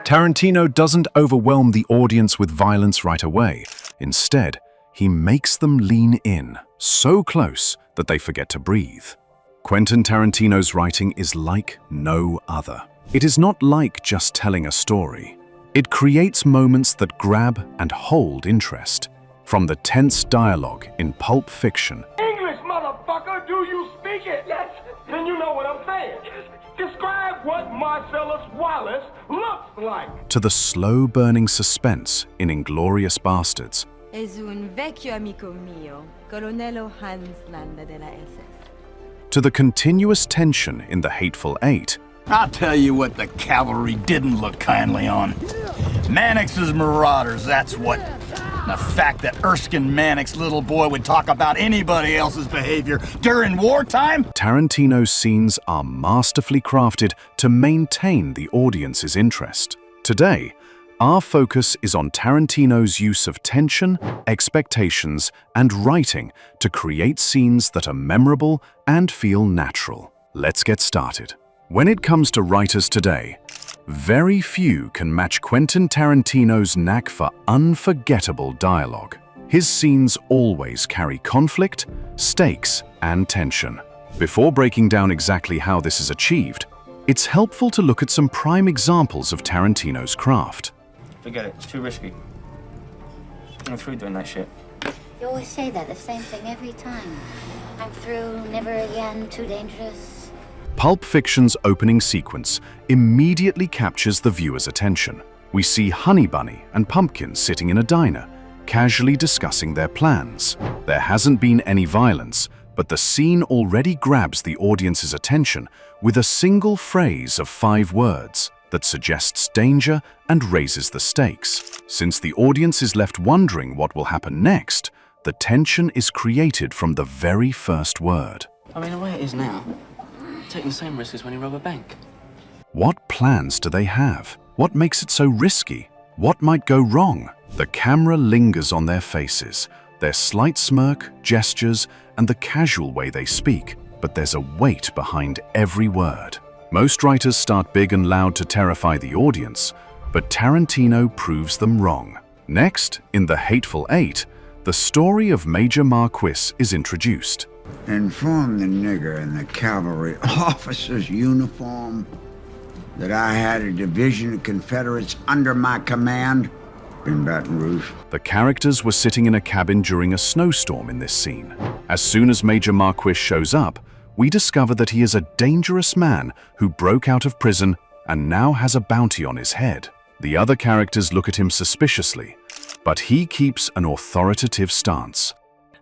Tarantino doesn't overwhelm the audience with violence right away. Instead, he makes them lean in, so close that they forget to breathe. Quentin Tarantino's writing is like no other. It is not like just telling a story. It creates moments that grab and hold interest. From the tense dialogue in Pulp Fiction, English, motherfucker, do you speak it? Yes. Then you know what I'm saying. Describe what Marcellus Wallace looks like. to the slow-burning suspense in Inglourious Basterds, Es un vecchio amico mio, Colonello Hans Landa della SS. to the continuous tension in The Hateful Eight, I'll tell you what the cavalry didn't look kindly on. Mannix's marauders, that's what. The fact that Erskine Mannix's little boy would talk about anybody else's behavior during wartime? Tarantino's scenes are masterfully crafted to maintain the audience's interest. Today, our focus is on Tarantino's use of tension, expectations, and writing to create scenes that are memorable and feel natural. Let's get started. When it comes to writers today, very few can match Quentin Tarantino's knack for unforgettable dialogue. His scenes always carry conflict, stakes, and tension. Before breaking down exactly how this is achieved, it's helpful to look at some prime examples of Tarantino's craft. Forget it, it's too risky. I'm through doing that shit. You always say that, the same thing every time. I'm through, never again, too dangerous. Pulp Fiction's opening sequence immediately captures the viewer's attention. We see Honey Bunny and Pumpkin sitting in a diner, casually discussing their plans. There hasn't been any violence, but the scene already grabs the audience's attention with a single phrase of 5 words that suggests danger and raises the stakes. Since the audience is left wondering what will happen next, the tension is created from the very first word. I mean, the way it is now, taking the same risk as when you rob a bank. What plans do they have? What makes it so risky? What might go wrong? The camera lingers on their faces, their slight smirk, gestures, and the casual way they speak, but there's a weight behind every word. Most writers start big and loud to terrify the audience, but Tarantino proves them wrong. Next, in The Hateful Eight, the story of Major Marquis is introduced. Inform the nigger in the cavalry officer's uniform that I had a division of Confederates under my command in Baton Rouge. The characters were sitting in a cabin during a snowstorm in this scene. As soon as Major Marquis shows up, we discover that he is a dangerous man who broke out of prison and now has a bounty on his head. The other characters look at him suspiciously, but he keeps an authoritative stance.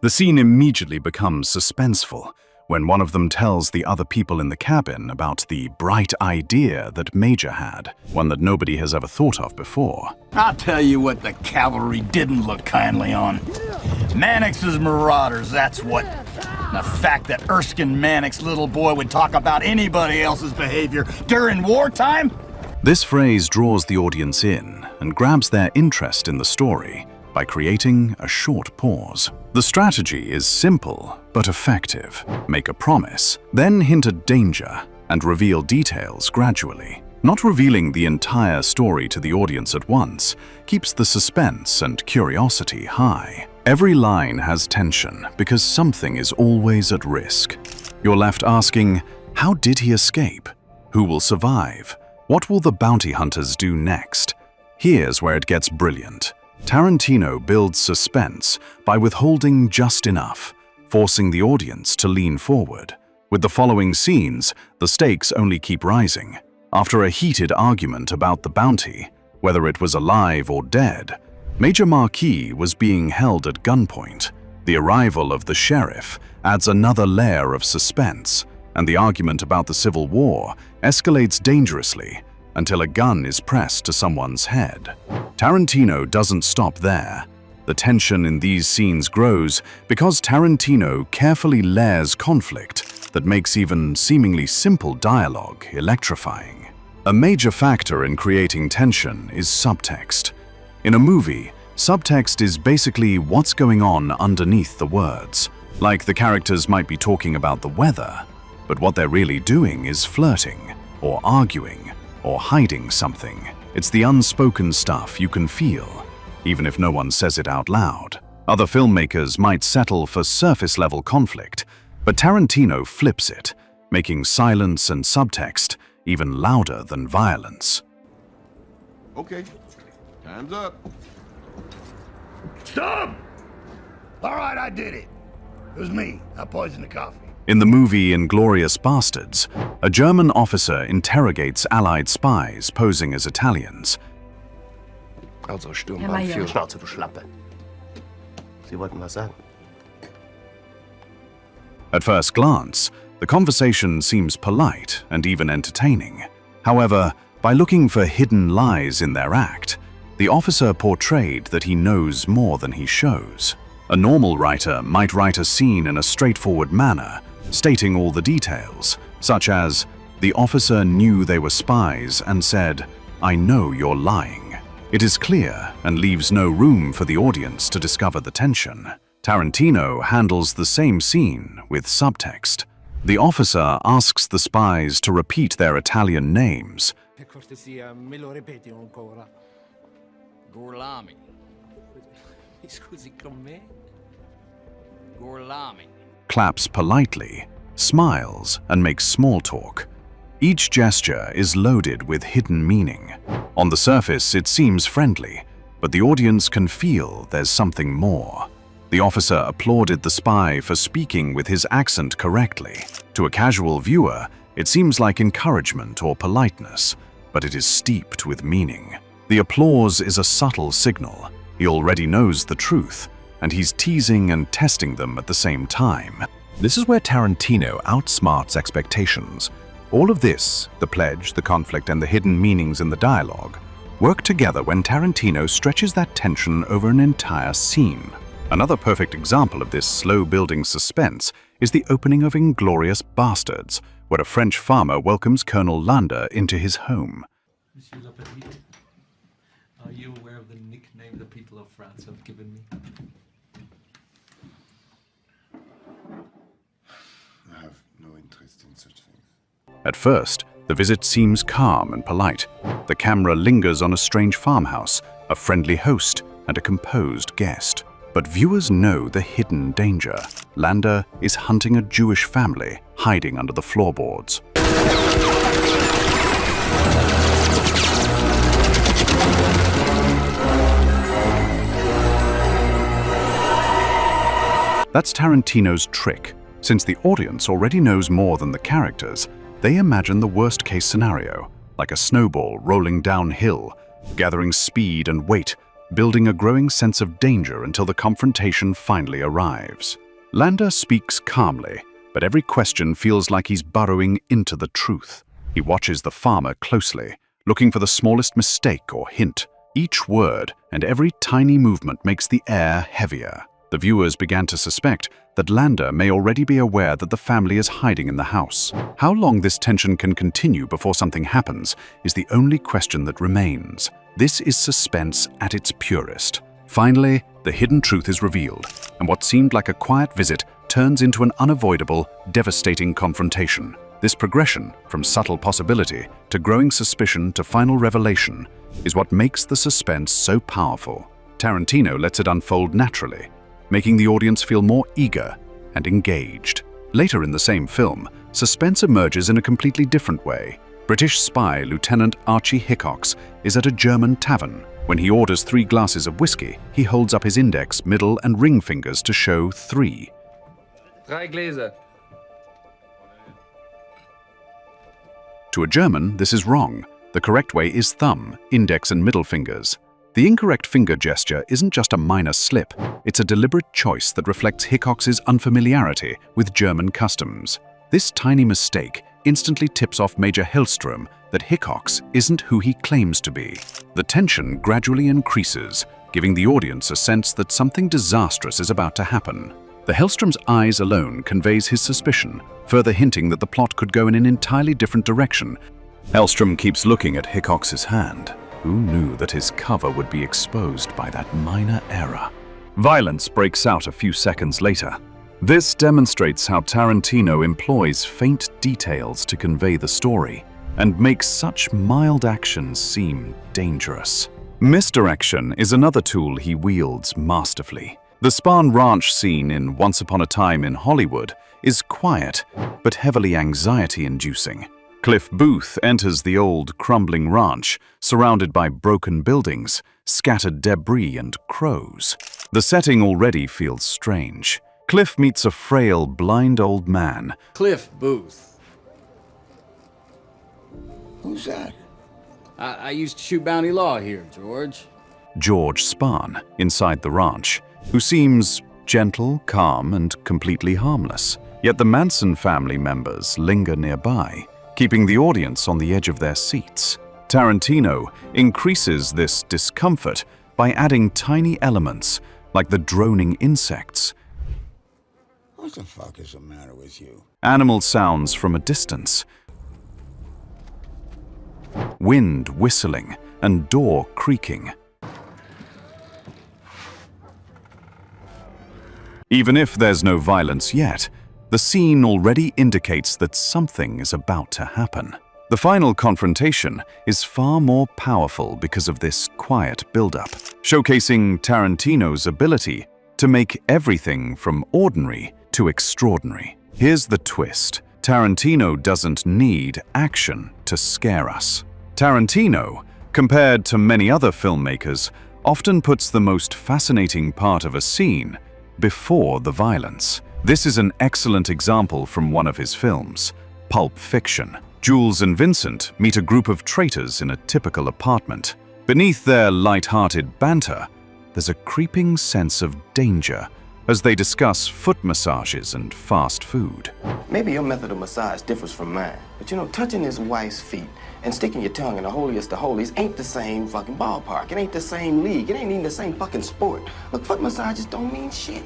The scene immediately becomes suspenseful when one of them tells the other people in the cabin about the bright idea that Major had, one that nobody has ever thought of before. I'll tell you what the cavalry didn't look kindly on. Mannix's marauders, that's what. The fact that Erskine Mannix's little boy would talk about anybody else's behavior during wartime? This phrase draws the audience in and grabs their interest in the story by creating a short pause. The strategy is simple but effective. Make a promise, then hint at danger, and reveal details gradually. Not revealing the entire story to the audience at once keeps the suspense and curiosity high. Every line has tension because something is always at risk. You're left asking, how did he escape? Who will survive? What will the bounty hunters do next? Here's where it gets brilliant. Tarantino builds suspense by withholding just enough, forcing the audience to lean forward. With the following scenes, the stakes only keep rising. After a heated argument about the bounty, whether it was alive or dead, Major Marquis was being held at gunpoint. The arrival of the sheriff adds another layer of suspense, and the argument about the Civil War escalates dangerously until a gun is pressed to someone's head. Tarantino doesn't stop there. The tension in these scenes grows because Tarantino carefully layers conflict that makes even seemingly simple dialogue electrifying. A major factor in creating tension is subtext. In a movie, subtext is basically what's going on underneath the words. Like the characters might be talking about the weather, but what they're really doing is flirting, or arguing, or hiding something. It's the unspoken stuff you can feel, even if no one says it out loud. Other filmmakers might settle for surface-level conflict, but Tarantino flips it, making silence and subtext even louder than violence. Okay, time's up. Stop! All right, I did it. It was me. I poisoned the coffee. In the movie Inglourious Basterds, a German officer interrogates Allied spies posing as Italians. Also Sturmbannführer. Schnauze, du Schlampe. Sie wollten was sagen. At first glance, the conversation seems polite and even entertaining. However, by looking for hidden lies in their act, the officer portrayed that he knows more than he shows. A normal writer might write a scene in a straightforward manner, stating all the details, such as, the officer knew they were spies and said, "I know you're lying." It is clear and leaves no room for the audience to discover the tension. Tarantino handles the same scene with subtext. The officer asks the spies to repeat their Italian names. Per cortesia, me lo ripeti ancora? Gorlami. Mi scusi con me? Gorlami. Claps politely, smiles, and makes small talk. Each gesture is loaded with hidden meaning. On the surface, it seems friendly, but the audience can feel there's something more. The officer applauded the spy for speaking with his accent correctly. To a casual viewer, it seems like encouragement or politeness, but it is steeped with meaning. The applause is a subtle signal. He already knows the truth, and he's teasing and testing them at the same time. This is where Tarantino outsmarts expectations. All of this, the pledge, the conflict, and the hidden meanings in the dialogue, work together when Tarantino stretches that tension over an entire scene. Another perfect example of this slow-building suspense is the opening of Inglourious Basterds, where a French farmer welcomes Colonel Landa into his home. Monsieur Lapetit, are you aware of the nickname the people of France have given me? I have no interest in such things. At first, the visit seems calm and polite. The camera lingers on a strange farmhouse, a friendly host, and a composed guest. But viewers know the hidden danger. Landa is hunting a Jewish family hiding under the floorboards. That's Tarantino's trick. Since the audience already knows more than the characters, they imagine the worst-case scenario, like a snowball rolling downhill, gathering speed and weight, building a growing sense of danger until the confrontation finally arrives. Landa speaks calmly, but every question feels like he's burrowing into the truth. He watches the farmer closely, looking for the smallest mistake or hint. Each word and every tiny movement makes the air heavier. The viewers began to suspect that Landa may already be aware that the family is hiding in the house. How long this tension can continue before something happens is the only question that remains. This is suspense at its purest. Finally, the hidden truth is revealed, and what seemed like a quiet visit turns into an unavoidable, devastating confrontation. This progression, from subtle possibility to growing suspicion to final revelation, is what makes the suspense so powerful. Tarantino lets it unfold naturally, making the audience feel more eager and engaged. Later in the same film, suspense emerges in a completely different way. British spy Lieutenant Archie Hickox is at a German tavern. When he orders 3 glasses of whiskey, he holds up his index, middle, and ring fingers to show 3. 3 Gläser. To a German, this is wrong. The correct way is thumb, index, and middle fingers. The incorrect finger gesture isn't just a minor slip, it's a deliberate choice that reflects Hickox's unfamiliarity with German customs. This tiny mistake instantly tips off Major Hellstrom that Hickox isn't who he claims to be. The tension gradually increases, giving the audience a sense that something disastrous is about to happen. The Hellstrom's eyes alone conveys his suspicion, further hinting that the plot could go in an entirely different direction. Hellstrom keeps looking at Hickox's hand. Who knew that his cover would be exposed by that minor error? Violence breaks out a few seconds later. This demonstrates how Tarantino employs faint details to convey the story. and make such mild actions seem dangerous. Misdirection is another tool he wields masterfully. The Spahn Ranch scene in Once Upon a Time in Hollywood is quiet, but heavily anxiety-inducing. Cliff Booth enters the old, crumbling ranch, surrounded by broken buildings, scattered debris, and crows. The setting already feels strange. Cliff meets a frail, blind old man. Cliff Booth. Who's that? I used to shoot Bounty Law here, George. George Spahn, inside the ranch, who seems gentle, calm, and completely harmless. Yet the Manson family members linger nearby, keeping the audience on the edge of their seats. Tarantino increases this discomfort by adding tiny elements like the droning insects, What the fuck is the matter with you? animal sounds from a distance, wind whistling, and door creaking. Even if there's no violence yet, the scene already indicates that something is about to happen. The final confrontation is far more powerful because of this quiet build-up, showcasing Tarantino's ability to make everything from ordinary to extraordinary. Here's the twist. Tarantino doesn't need action to scare us. Tarantino, compared to many other filmmakers, often puts the most fascinating part of a scene before the violence. This is an excellent example from one of his films, Pulp Fiction. Jules and Vincent meet a group of traitors in a typical apartment. Beneath their light-hearted banter, there's a creeping sense of danger as they discuss foot massages and fast food. Maybe your method of massage differs from mine, but you know, touching his wife's feet and sticking your tongue in the holiest of holies ain't the same fucking ballpark. It ain't the same league. It ain't even the same fucking sport. Look, foot massages don't mean shit.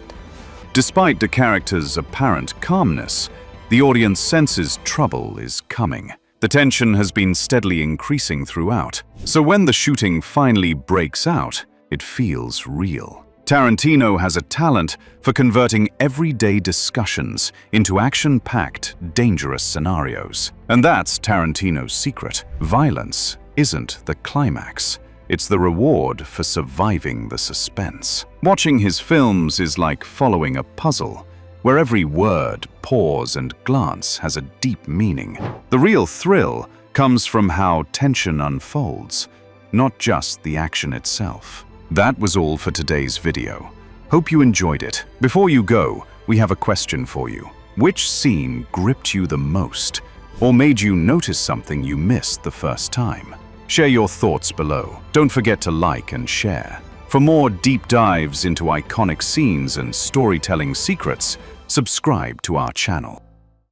Despite the character's apparent calmness, the audience senses trouble is coming. The tension has been steadily increasing throughout, so when the shooting finally breaks out, it feels real. Tarantino has a talent for converting everyday discussions into action-packed, dangerous scenarios. And that's Tarantino's secret. Violence isn't the climax. It's the reward for surviving the suspense. Watching his films is like following a puzzle, where every word, pause, and glance has a deep meaning. The real thrill comes from how tension unfolds, not just the action itself. That was all for today's video. Hope you enjoyed it. Before you go, we have a question for you. Which scene gripped you the most, or made you notice something you missed the first time? Share your thoughts below. Don't forget to like and share. For more deep dives into iconic scenes and storytelling secrets, subscribe to our channel.